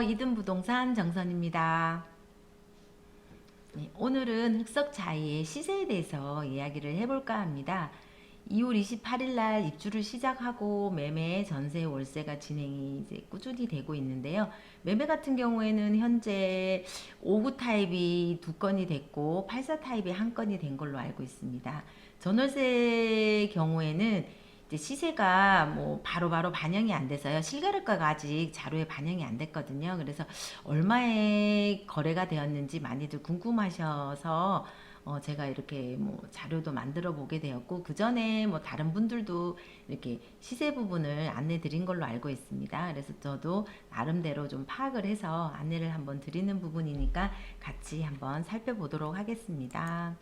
안녕하세요. 이든부동산 정선입니다. 네, 오늘은 흑석차이의 시세에 대해서 이야기를 해볼까 합니다. 2월 28일 날 입주를 시작하고 매매, 전세, 월세가 진행이 이제 꾸준히 되고 있는데요. 매매 같은 경우에는 현재 5구 타입이 2건이 됐고 84 타입이 1건이 된 걸로 알고 있습니다. 전월세 경우에는 이제 시세가 뭐 바로바로 반영이 안 돼서요. 실거래가가 아직 자료에 반영이 안 됐거든요. 그래서 얼마에 거래가 되었는지 많이들 궁금하셔서 제가 이렇게 뭐 자료도 만들어 보게 되었고, 그 전에 뭐 다른 분들도 이렇게 시세 부분을 안내 드린 걸로 알고 있습니다. 그래서 저도 나름대로 좀 파악을 해서 안내를 한번 드리는 부분이니까 같이 한번 살펴보도록 하겠습니다.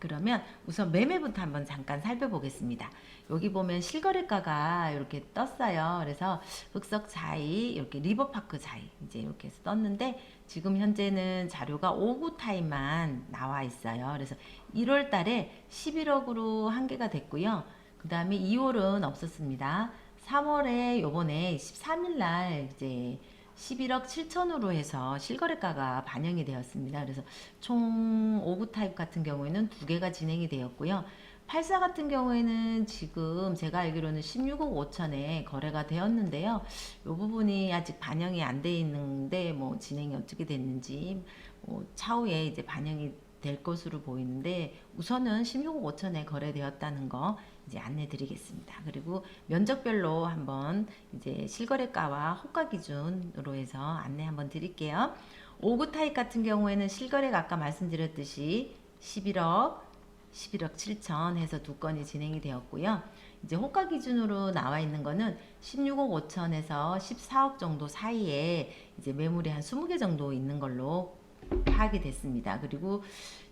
그러면 우선 매매부터 한번 잠깐 살펴보겠습니다. 여기 보면 실거래가가 이렇게 떴어요. 그래서 흑석차이, 이렇게 리버파크 차이 이제 이렇게 해서 떴는데, 지금 현재는 자료가 5구 타입만 나와 있어요. 그래서 1월 달에 11억으로 한 개가 됐고요. 그 다음에 2월은 없었습니다. 3월에 요번에 13일 날 이제 11억 7천으로 해서 실거래가가 반영이 되었습니다. 그래서 총 5구 타입 같은 경우에는 2개가 진행이 되었고요. 84 같은 경우에는 지금 제가 알기로는 16억 5천에 거래가 되었는데요. 이 부분이 아직 반영이 안 돼 있는데 뭐 진행이 어떻게 됐는지 뭐 차후에 이제 반영이 될 것으로 보이는데, 우선은 16억 5천에 거래되었다는 거 이제 안내 드리겠습니다. 그리고 면적별로 한번 이제 실거래가와 호가 기준으로 해서 안내 한번 드릴게요. 5구 타입 같은 경우에는 실거래가 아까 말씀드렸듯이 11억 7천 해서 2건이 진행이 되었고요. 이제 호가 기준으로 나와 있는 거는 16억 5천에서 14억 정도 사이에 이제 매물이 한 20개 정도 있는 걸로 파악이 됐습니다. 그리고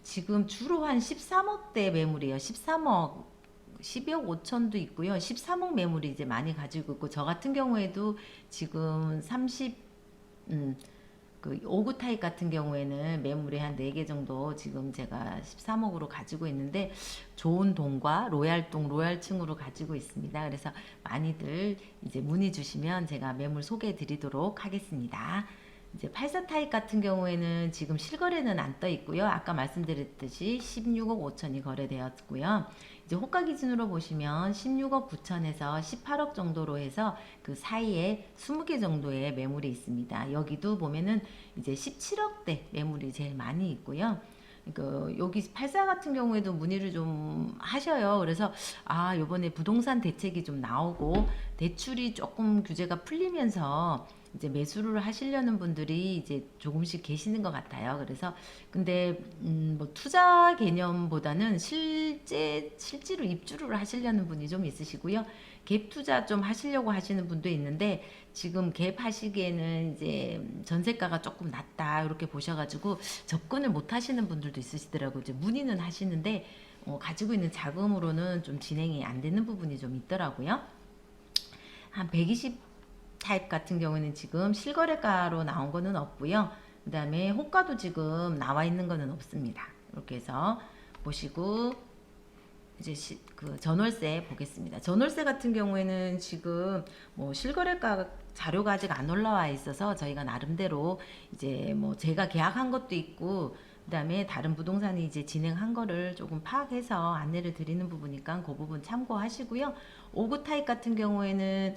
지금 주로 한 13억대 매물이에요. 13억, 12억 5천도 있고요. 13억 매물이 이제 많이 가지고 있고, 저 같은 경우에도 지금 5구 타입 같은 경우에는 매물이 한 4개 정도 지금 제가 13억으로 가지고 있는데, 좋은 동과 로얄동, 로얄층으로 가지고 있습니다. 그래서 많이들 이제 문의 주시면 제가 매물 소개해 드리도록 하겠습니다. 이제 84 타입 같은 경우에는 지금 실거래는 안 떠 있고요. 아까 말씀드렸듯이 16억 5천이 거래되었고요. 이제 호가 기준으로 보시면 16억 9천에서 18억 정도로 해서 그 사이에 20개 정도의 매물이 있습니다. 여기도 보면은 이제 17억대 매물이 제일 많이 있고요. 여기 84 같은 경우에도 문의를 좀 하셔요. 그래서 요번에 부동산 대책이 좀 나오고 대출이 조금 규제가 풀리면서 이제 매수를 하시려는 분들이 이제 조금씩 계시는 것 같아요. 그래서 근데 뭐 투자 개념보다는 실제로 입주를 하시려는 분이 좀 있으시고요. 갭 투자 좀 하시려고 하시는 분도 있는데, 지금 갭 하시기에는 이제 전세가가 조금 낮다 이렇게 보셔가지고 접근을 못 하시는 분들도 있으시더라고요. 이제 문의는 하시는데 가지고 있는 자금으로는 좀 진행이 안 되는 부분이 좀 있더라고요. 한 120 타입 같은 경우는 지금 실거래가로 나온 거는 없고요. 그 다음에 호가도 지금 나와 있는 거는 없습니다. 이렇게 해서 보시고 이제 그 전월세 보겠습니다. 전월세 같은 경우에는 지금 뭐 실거래가 자료가 아직 안 올라와 있어서 저희가 나름대로 이제 뭐 제가 계약한 것도 있고, 그다음에 다른 부동산이 이제 진행한 거를 조금 파악해서 안내를 드리는 부분이니까 그 부분 참고하시고요. 5구 타입 같은 경우에는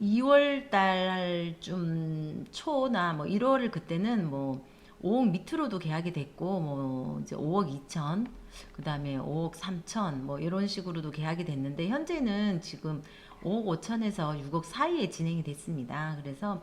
2월 달쯤 초나 뭐 1월을 그때는 뭐 5억 밑으로도 계약이 됐고, 뭐 이제 5억 2천, 그 다음에 5억 3천 뭐 이런 식으로도 계약이 됐는데, 현재는 지금 5억 5천에서 6억 사이에 진행이 됐습니다. 그래서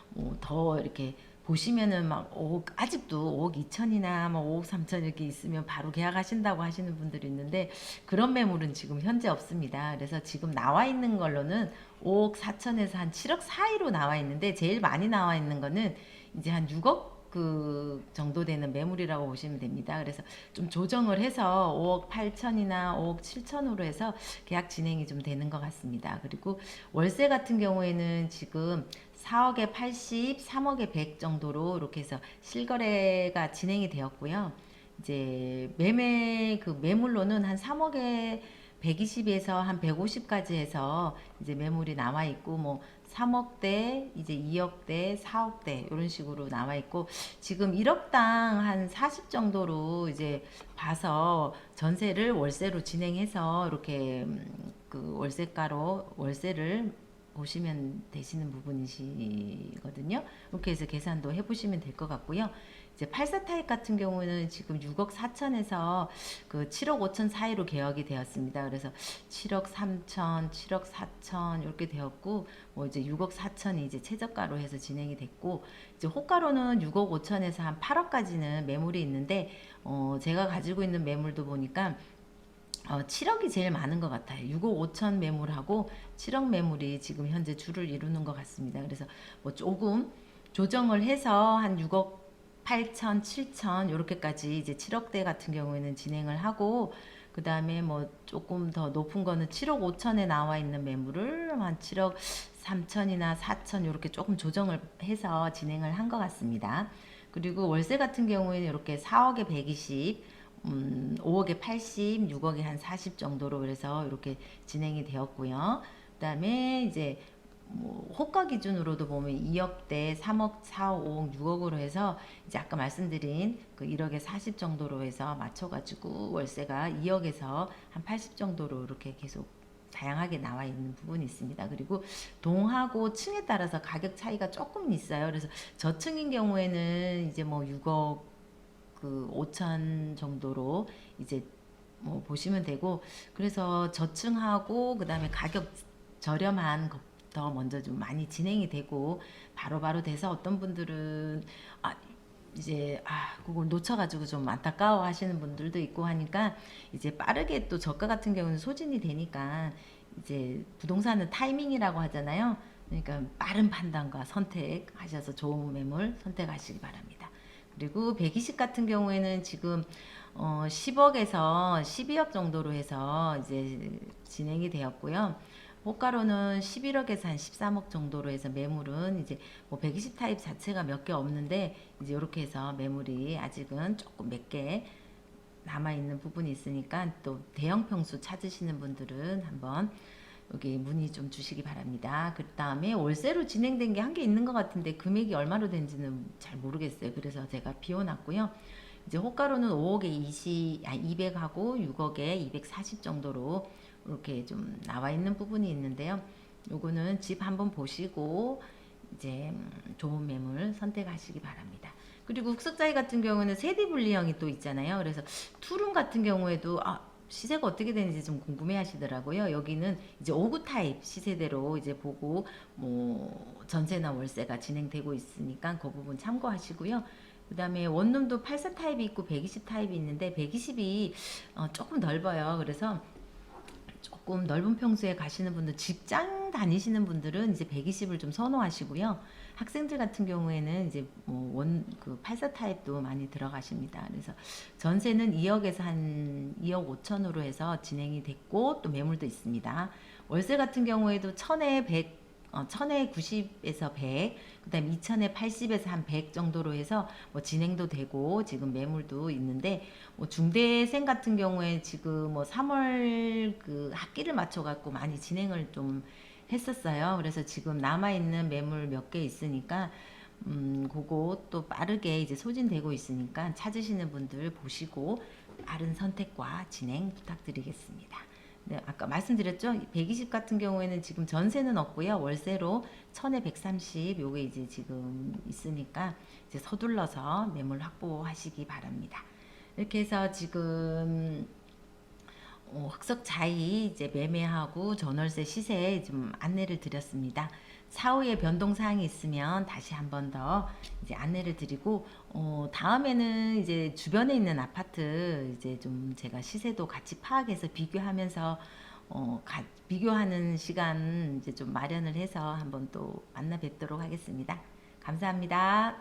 뭐 더 이렇게 보시면은 막 5억, 아직도 5억 2천이나 뭐 5억 3천 이렇게 있으면 바로 계약하신다고 하시는 분들이 있는데, 그런 매물은 지금 현재 없습니다. 그래서 지금 나와 있는 걸로는 5억 4천에서 한 7억 사이로 나와 있는데, 제일 많이 나와 있는 거는 이제 한 6억 그 정도 되는 매물이라고 보시면 됩니다. 그래서 좀 조정을 해서 5억 8천이나 5억 7천으로 해서 계약 진행이 좀 되는 것 같습니다. 그리고 월세 같은 경우에는 지금 4억에 80, 3억에 100 정도로 이렇게 해서 실거래가 진행이 되었고요. 이제 매물로는 한 3억에 120에서 한 150까지 해서 이제 매물이 나와 있고, 뭐 3억대, 이제 2억대, 4억대 이런 식으로 나와 있고, 지금 1억당 한 40 정도로 이제 봐서 전세를 월세로 진행해서 이렇게 그 월세가로 월세를 보시면 되시는 부분이시거든요. 이렇게 해서 계산도 해보시면 될 것 같고요. 이제 84 타입 같은 경우는 지금 6억 4천에서 그 7억 5천 사이로 계약이 되었습니다. 그래서 7억 3천, 7억 4천 이렇게 되었고, 뭐 이제 6억 4천이 이제 최저가로 해서 진행이 됐고, 이제 호가로는 6억 5천에서 한 8억까지는 매물이 있는데, 제가 가지고 있는 매물도 보니까 7억이 제일 많은 것 같아요. 6억 5천 매물하고 7억 매물이 지금 현재 주를 이루는 것 같습니다. 그래서 뭐 조금 조정을 해서 한 6억 8천, 7천 이렇게까지 이제 7억대 같은 경우에는 진행을 하고, 그 다음에 뭐 조금 더 높은 거는 7억 5천에 나와 있는 매물을 한 7억 3천이나 4천 이렇게 조금 조정을 해서 진행을 한 것 같습니다. 그리고 월세 같은 경우에는 이렇게 4억에 120, 5억에 80, 6억에 한 40 정도로 그래서 이렇게 진행이 되었고요. 그다음에 이제 뭐 호가 기준으로도 보면 2억대, 3억, 4억, 5억, 6억으로 해서 이제 아까 말씀드린 그 1억에 40 정도로 해서 맞춰가지고 월세가 2억에서 한 80 정도로 이렇게 계속 다양하게 나와 있는 부분이 있습니다. 그리고 동하고 층에 따라서 가격 차이가 조금 있어요. 그래서 저층인 경우에는 이제 뭐 6억 그 5천 정도로 이제 뭐 보시면 되고, 그래서 저층하고 그다음에 가격 저렴한 것부터 먼저 좀 많이 진행이 되고 바로바로 돼서 어떤 분들은 이제 그걸 놓쳐가지고 좀 안타까워 하시는 분들도 있고 하니까, 이제 빠르게 또 저가 같은 경우는 소진이 되니까 이제 부동산은 타이밍이라고 하잖아요. 그러니까 빠른 판단과 선택하셔서 좋은 매물 선택하시기 바랍니다. 그리고 120 같은 경우에는 지금 10억에서 12억 정도로 해서 이제 진행이 되었고요. 호가로는 11억에서 한 13억 정도로 해서 매물은 이제 뭐 120 타입 자체가 몇 개 없는데, 이제 이렇게 해서 매물이 아직은 조금 몇 개 남아 있는 부분이 있으니까, 또 대형 평수 찾으시는 분들은 한번 여기 문의 좀 주시기 바랍니다. 그 다음에 월세로 진행된 게 한 개 있는 것 같은데 금액이 얼마로 된지는 잘 모르겠어요. 그래서 제가 비워놨고요. 이제 호가로는 5억에 200하고 6억에 240 정도로 이렇게 좀 나와 있는 부분이 있는데요. 요거는 집 한번 보시고 이제 좋은 매물 선택하시기 바랍니다. 그리고 흑석자리 같은 경우는 세대 분리형이 또 있잖아요. 그래서 투룸 같은 경우에도 시세가 어떻게 되는지 좀 궁금해 하시더라고요. 여기는 이제 5구 타입 시세대로 이제 보고 뭐 전세나 월세가 진행되고 있으니까 그 부분 참고하시고요. 그 다음에 원룸도 84 타입이 있고 120 타입이 있는데 120이 조금 넓어요. 그래서 조금 넓은 평수에 가시는 분들, 직장 다니시는 분들은 이제 120을 좀 선호하시고요. 학생들 같은 경우에는 이제 그 84 타입도 많이 들어가십니다. 그래서 전세는 2억에서 한 2억 5천으로 해서 진행이 됐고, 또 매물도 있습니다. 월세 같은 경우에도 1000에 100, 1000에 90에서 100, 그 다음에 2000에 80에서 한 100 정도로 해서 뭐 진행도 되고 지금 매물도 있는데, 뭐 중대생 같은 경우에 지금 뭐 3월 그 학기를 맞춰 갖고 많이 진행을 좀 했었어요. 그래서 지금 남아 있는 매물 몇 개 있으니까 그거 또 빠르게 이제 소진되고 있으니까 찾으시는 분들 보시고 빠른 선택과 진행 부탁드리겠습니다. 네, 아까 말씀드렸죠. 120 같은 경우에는 지금 전세는 없고요. 월세로 1000에 130 요게 이제 지금 있으니까 이제 서둘러서 매물 확보하시기 바랍니다. 이렇게 해서 지금 흑석자이 이제 매매하고 전월세 시세에 좀 안내를 드렸습니다. 차후에 변동사항이 있으면 다시 한 번 더 이제 안내를 드리고, 다음에는 이제 주변에 있는 아파트 이제 좀 제가 시세도 같이 파악해서 비교하면서 비교하는 시간 이제 좀 마련을 해서 한번 또 만나 뵙도록 하겠습니다. 감사합니다.